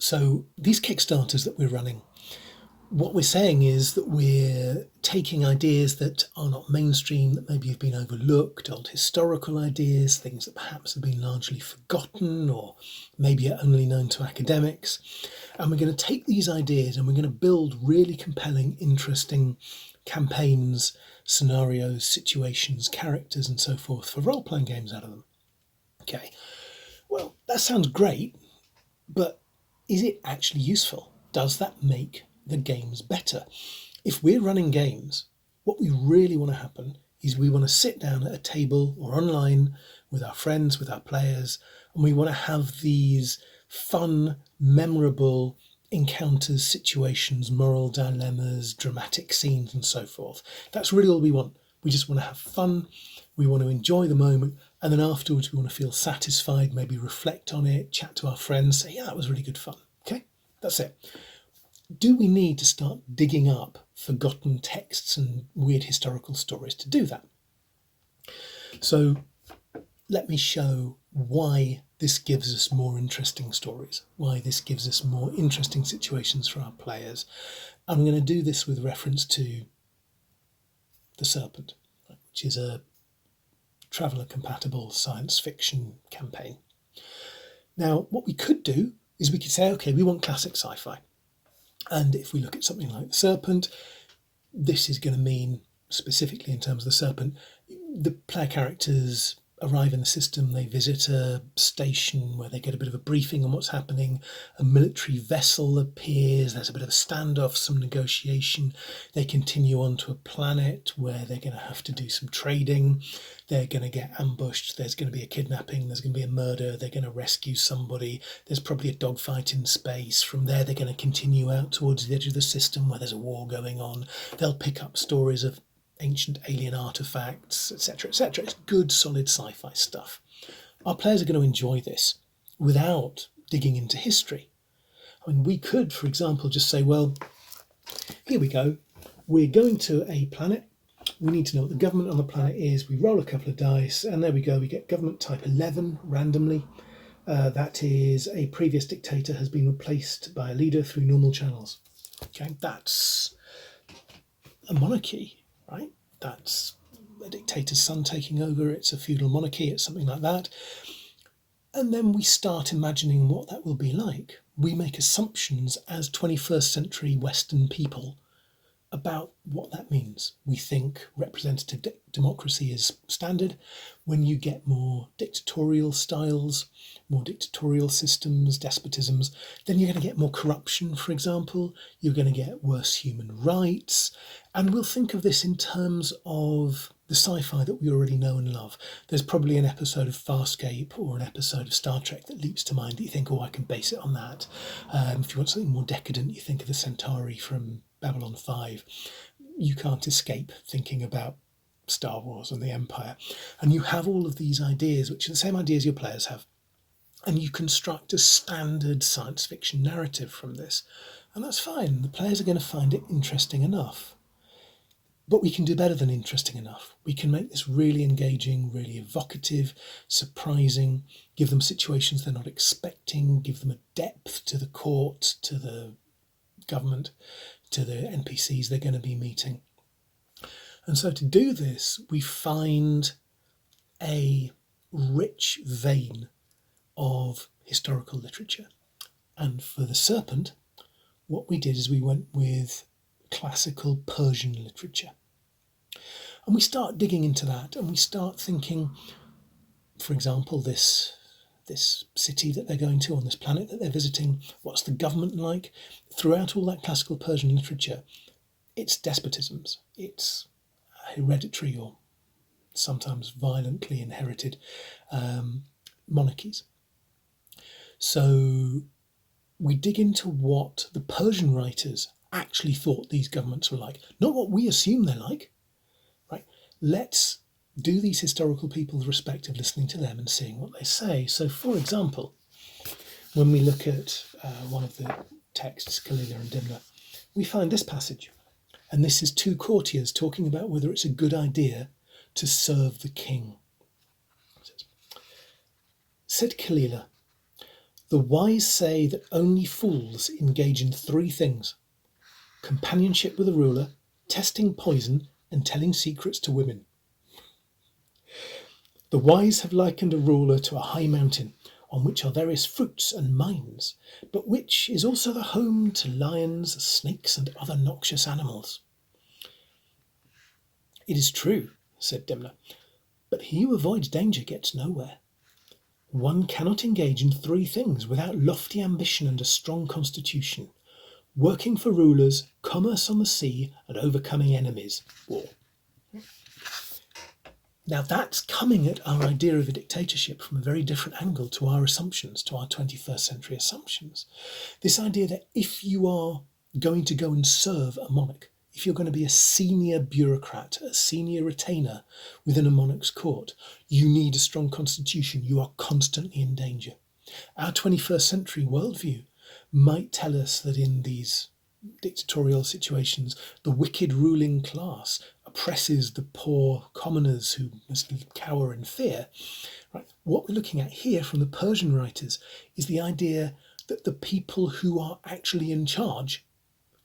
So these Kickstarters that we're running, what we're saying is that we're taking ideas that are not mainstream, that maybe have been overlooked, old historical ideas, things that perhaps have been largely forgotten or maybe are only known to academics. And we're going to take these ideas and we're going to build really compelling, interesting campaigns, scenarios, situations, characters, and so forth for role-playing games out of them. Okay, well, that sounds great, but is it actually useful? Does that make the games better? If we're running games, what we really want to happen is we want to sit down at a table or online with our friends, with our players, and we want to have these fun, memorable encounters, situations, moral dilemmas, dramatic scenes, and so forth. That's really all we want. We just want to have fun, we want to enjoy the moment, and then afterwards we want to feel satisfied, maybe reflect on it, chat to our friends, say, yeah, that was really good fun. Okay, that's it. Do we need to start digging up forgotten texts and weird historical stories to do that? So let me show why this gives us more interesting stories, why this gives us more interesting situations for our players. I'm going to do this with reference to the Serpent, which is a traveller-compatible science fiction campaign. Now, what we could do is we could say, okay, we want classic sci-fi. And if we look at something like the Serpent, this is going to mean, specifically in terms of the Serpent, the player characters arrive in the system, they visit a station where they get a bit of a briefing on what's happening, a military vessel appears, there's a bit of a standoff, some negotiation, they continue on to a planet where they're going to have to do some trading, they're going to get ambushed, there's going to be a kidnapping, there's going to be a murder, they're going to rescue somebody, there's probably a dogfight in space, from there they're going to continue out towards the edge of the system where there's a war going on, they'll pick up stories of ancient alien artifacts, etc., etc. It's good, solid sci-fi stuff. Our players are going to enjoy this without digging into history. I mean, we could, for example, just say, well, here we go. We're going to a planet. We need to know what the government on the planet is. We roll a couple of dice, and there we go. We get government type 11 randomly. That is a previous dictator has been replaced by a leader through normal channels. Okay, that's a monarchy. Right? That's a dictator's son taking over, it's a feudal monarchy, it's something like that. And then we start imagining what that will be like. We make assumptions as 21st century Western people about what that means. We think representative democracy is standard. When you get more dictatorial styles, more dictatorial systems, despotisms, then you're going to get more corruption, for example. You're going to get worse human rights. And we'll think of this in terms of the sci-fi that we already know and love. There's probably an episode of Farscape or an episode of Star Trek that leaps to mind that you think, oh, I can base it on that. If you want something more decadent, you think of the Centauri from Babylon 5. You can't escape thinking about Star Wars and the Empire. And you have all of these ideas, which are the same ideas your players have. And you construct a standard science fiction narrative from this. And that's fine. The players are going to find it interesting enough. But we can do better than interesting enough. We can make this really engaging, really evocative, surprising, give them situations they're not expecting, give them a depth to the court, to the government, to the NPCs they're going to be meeting. And so to do this, we find a rich vein of historical literature. And for the Serpent, what we did is we went with classical Persian literature. And we start digging into that and we start thinking, for example, this city that they're going to on this planet that they're visiting, what's the government like? Throughout all that classical Persian literature, it's despotisms, it's hereditary or sometimes violently inherited monarchies. So we dig into what the Persian writers actually thought these governments were like, not what we assume they're like, right? Let's do these historical people the respect of listening to them and seeing what they say. So, for example, when we look at one of the texts, Kalila and Dimna, we find this passage. And this is two courtiers talking about whether it's a good idea to serve the king. It says, said Kalila, The wise say that only fools engage in three things: companionship with a ruler, testing poison, and telling secrets to women. The wise have likened a ruler to a high mountain on which are various fruits and mines, but which is also the home to lions, snakes, and other noxious animals. It is true, said Dimler, but he who avoids danger gets nowhere. One cannot engage in three things without lofty ambition and a strong constitution: working for rulers, commerce on the sea, and overcoming enemies, war. Now that's coming at our idea of a dictatorship from a very different angle to our assumptions, to our 21st century assumptions. This idea that if you are going to go and serve a monarch, if you're going to be a senior bureaucrat, a senior retainer within a monarch's court, you need a strong constitution. You are constantly in danger. Our 21st century worldview might tell us that in these dictatorial situations, the wicked ruling class oppresses the poor commoners who must cower in fear. Right? What we're looking at here from the Persian writers is the idea that the people who are actually in charge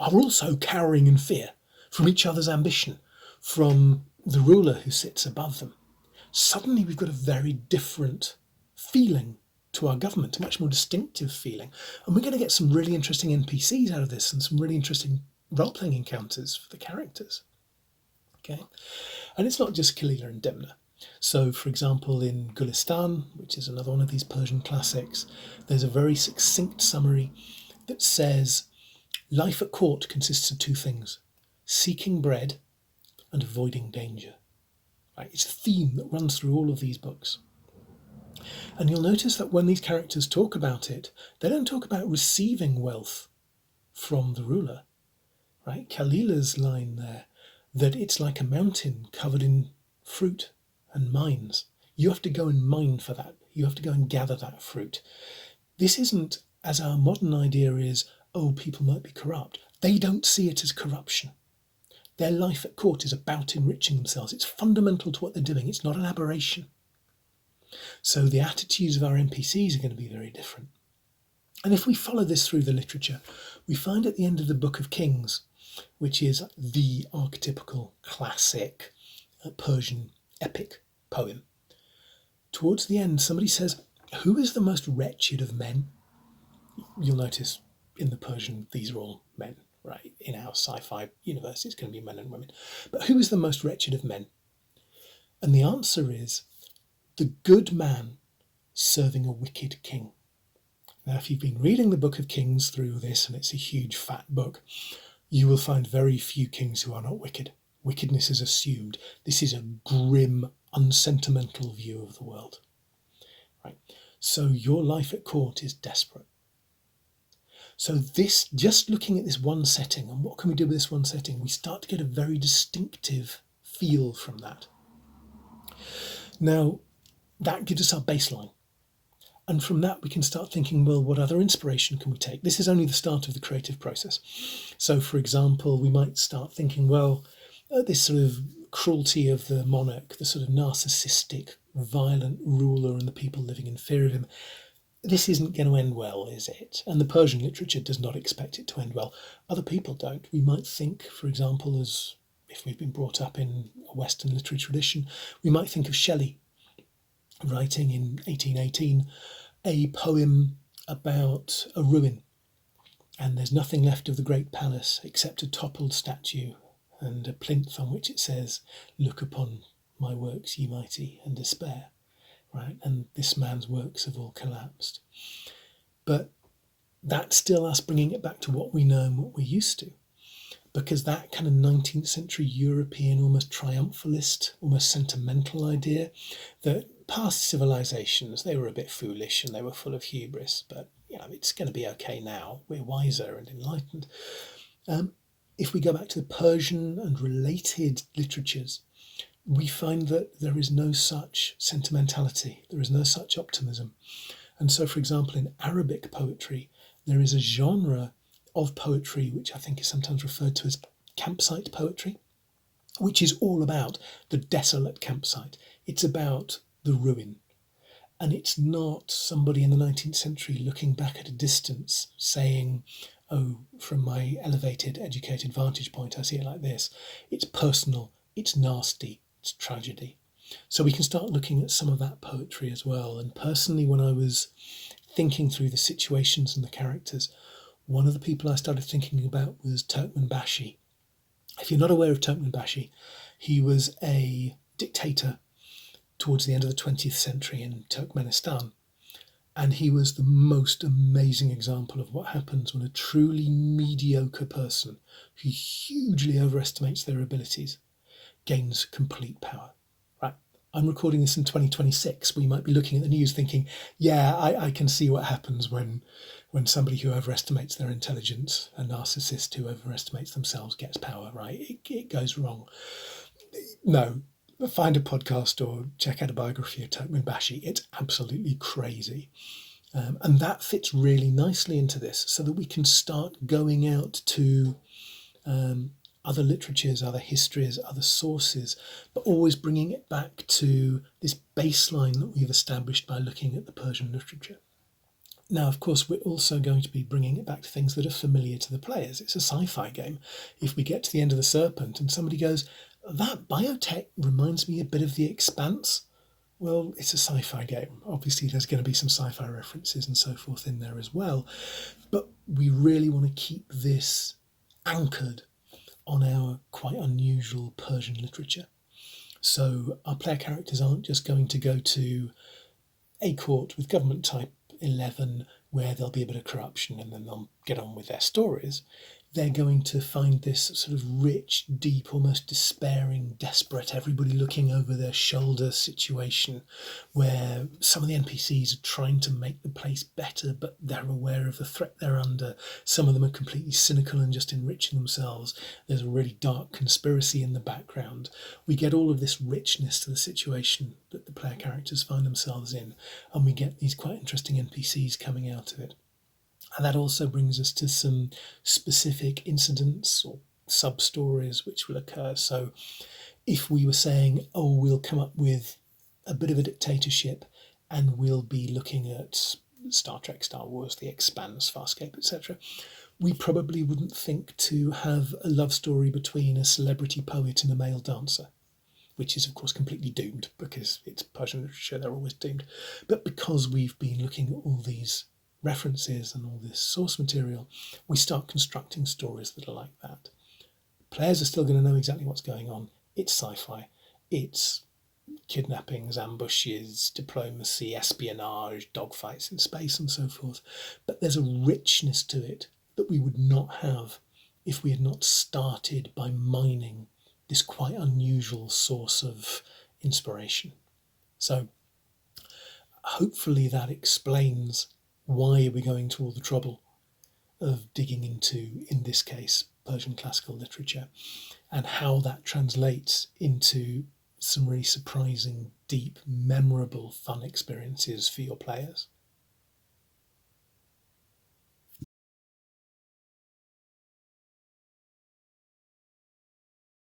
are also cowering in fear from each other's ambition, from the ruler who sits above them. Suddenly we've got a very different feeling to our government, a much more distinctive feeling. And we're going to get some really interesting NPCs out of this and some really interesting role-playing encounters for the characters. Okay, and it's not just Kalila and Demna. So, for example, in Gulistan, which is another one of these Persian classics, there's a very succinct summary that says life at court consists of two things: seeking bread and avoiding danger. Right? It's a theme that runs through all of these books. And you'll notice that when these characters talk about it, they don't talk about receiving wealth from the ruler. Right? Kalila's line there, that it's like a mountain covered in fruit and mines. You have to go and mine for that. You have to go and gather that fruit. This isn't, as our modern idea is, oh, people might be corrupt. They don't see it as corruption. Their life at court is about enriching themselves. It's fundamental to what they're doing. It's not an aberration. So the attitudes of our NPCs are going to be very different. And if we follow this through the literature, we find at the end of the Book of Kings, which is the archetypical classic Persian epic poem, towards the end somebody says, who is the most wretched of men? You'll notice in the Persian these are all men, right? In our sci-fi universe it's going to be men and women. But who is the most wretched of men? And the answer is the good man serving a wicked king. Now, if you've been reading the Book of Kings through this, and it's a huge fat book, you will find very few kings who are not wicked. Wickedness is assumed. This is a grim, unsentimental view of the world. Right? So your life at court is desperate. So this, just looking at this one setting, and what can we do with this one setting, we start to get a very distinctive feel from that. Now, that gives us our baseline. And from that, we can start thinking, well, what other inspiration can we take? This is only the start of the creative process. So, for example, we might start thinking, well, this sort of cruelty of the monarch, the sort of narcissistic, violent ruler and the people living in fear of him, this isn't going to end well, is it? And the Persian literature does not expect it to end well. Other people don't. We might think, for example, as if we've been brought up in a Western literary tradition, we might think of Shelley writing in 1818 a poem about a ruin, and there's nothing left of the great palace except a toppled statue and a plinth on which it says, "Look upon my works, ye mighty, and despair." Right? And this man's works have all collapsed. But that's still us bringing it back to what we know and what we're used to. Because that kind of 19th century European, almost triumphalist, almost sentimental idea that past civilizations, they were a bit foolish and they were full of hubris, but it's going to be okay now. We're wiser and enlightened. If we go back to the Persian and related literatures, we find that there is no such sentimentality, there is no such optimism. And so, for example, in Arabic poetry, there is a genre of poetry which I think is sometimes referred to as campsite poetry, which is all about the desolate campsite. It's about the ruin. And it's not somebody in the 19th century looking back at a distance saying, oh, from my elevated, educated vantage point, I see it like this. It's personal, it's nasty, it's tragedy. So we can start looking at some of that poetry as well. And personally, when I was thinking through the situations and the characters, one of the people I started thinking about was Turkmenbashi. If you're not aware of Turkmenbashi, he was a dictator towards the end of the 20th century in Turkmenistan. And he was the most amazing example of what happens when a truly mediocre person who hugely overestimates their abilities gains complete power. Right? I'm recording this in 2026. We might be looking at the news thinking, yeah, I can see what happens when somebody who overestimates their intelligence, a narcissist who overestimates themselves, gets power, right? It goes wrong. No, find a podcast or check out a biography of Turkmenbashi. It's absolutely crazy. And that fits really nicely into this so that we can start going out to other literatures, other histories, other sources, but always bringing it back to this baseline that we've established by looking at the Persian literature. Now, of course, we're also going to be bringing it back to things that are familiar to the players. It's a sci-fi game. If we get to the end of the Serpent and somebody goes, that biotech reminds me a bit of The Expanse, well, it's a sci-fi game. Obviously, there's going to be some sci-fi references and so forth in there as well. But we really want to keep this anchored on our quite unusual Persian literature. So our player characters aren't just going to go to a court with government type 11 where there'll be a bit of corruption and then they'll get on with their stories. They're going to find this sort of rich, deep, almost despairing, desperate, everybody looking over their shoulder situation where some of the NPCs are trying to make the place better, but they're aware of the threat they're under. Some of them are completely cynical and just enriching themselves. There's a really dark conspiracy in the background. We get all of this richness to the situation that the player characters find themselves in, and we get these quite interesting NPCs coming out of it. And that also brings us to some specific incidents or sub-stories which will occur. So if we were saying, oh, we'll come up with a bit of a dictatorship and we'll be looking at Star Trek, Star Wars, The Expanse, Farscape, etc., we probably wouldn't think to have a love story between a celebrity poet and a male dancer, which is, of course, completely doomed because it's Persian literature, they're always doomed. But because we've been looking at all these references and all this source material, we start constructing stories that are like that. Players are still going to know exactly what's going on. It's sci-fi. It's kidnappings, ambushes, diplomacy, espionage, dogfights in space and so forth. But there's a richness to it that we would not have if we had not started by mining this quite unusual source of inspiration. So hopefully that explains why we're going to all the trouble of digging into, in this case, Persian classical literature, and how that translates into some really surprising, deep, memorable, fun experiences for your players.